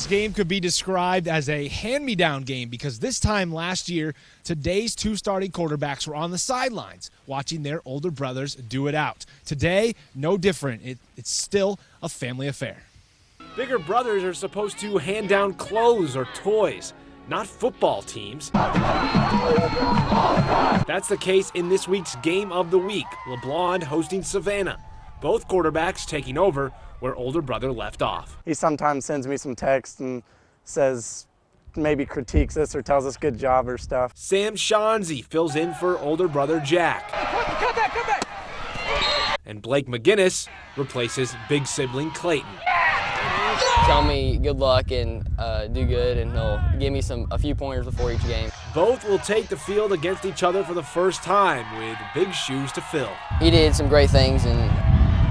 game could be described as a hand-me-down game because this time last year, today's two starting quarterbacks were on the sidelines watching their older brothers do it out. Today, no different. It's still a family affair. Bigger brothers are supposed to hand down clothes or toys, not football teams. That's the case in this week's Game of the Week, Leblond hosting Savannah. Both quarterbacks taking over where older brother left off. He sometimes sends me some text and says, maybe critiques us or tells us good job or stuff. Sam Shanzi fills in for older brother Jack. Come back. And Blake McGinnis replaces big sibling Clayton. Tell me good luck and do good, and he'll give me a few pointers before each game. Both will take the field against each other for the first time with big shoes to fill. He did some great things, and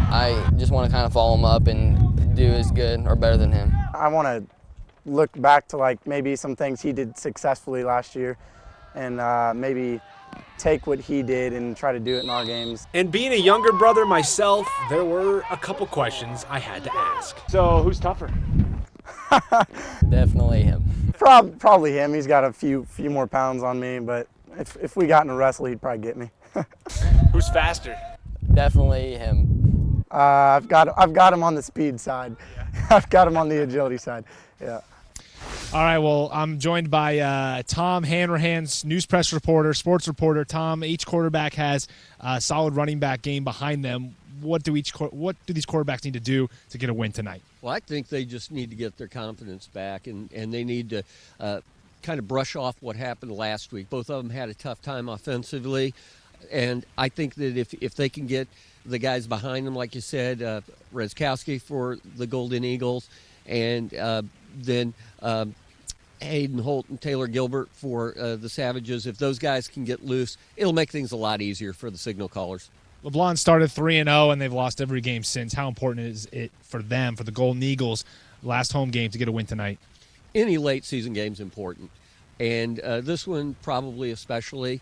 I just want to kind of follow him up and do as good or better than him. I want to look back to like maybe some things he did successfully last year and maybe take what he did and try to do it in our games. And being a younger brother myself, there were a couple questions I had to ask. So who's tougher? Definitely him. Probably him. He's got a few more pounds on me, but if we got in a wrestle, he'd probably get me. Who's faster? Definitely him. I've got him on the speed side. Yeah. I've got him on the agility side. Yeah. All right, well, I'm joined by Tom Hanrahan, news press reporter, sports reporter. Tom, each quarterback has a solid running back game behind them. What do these quarterbacks need to do to get a win tonight? Well, I think they just need to get their confidence back, and they need to kind of brush off what happened last week. Both of them had a tough time offensively, and I think that if they can get the guys behind them, like you said, Rezkowski for the Golden Eagles, and then Hayden Holt and Taylor Gilbert for the Savages. If those guys can get loose, it'll make things a lot easier for the signal callers. Leblond started 3-0, and they've lost every game since. How important is it for them, for the Golden Eagles, last home game, to get a win tonight? Any late season game is important, and this one probably especially.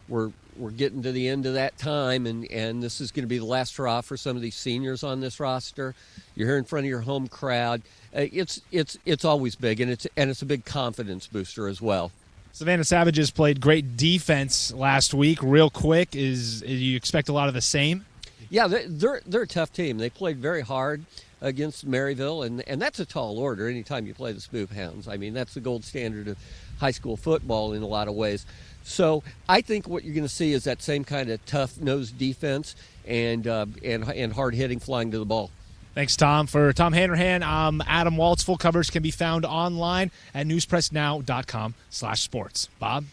We're getting to the end of that time, and this is going to be the last hurrah for some of these seniors on this roster. You're here in front of your home crowd. It's always big, and it's a big confidence booster as well. Savannah Savages played great defense last week. Real quick, you expect a lot of the same? Yeah, they're a tough team. They played very hard against Maryville, and that's a tall order anytime you play the Spoop Hounds. I mean, that's the gold standard of high school football in a lot of ways. So I think what you're going to see is that same kind of tough-nosed defense and hard-hitting, flying to the ball. Thanks, Tom. For Tom Hanrahan, I'm Adam Waltz. Full coverage can be found online at newspressnow.com/sports. Bob?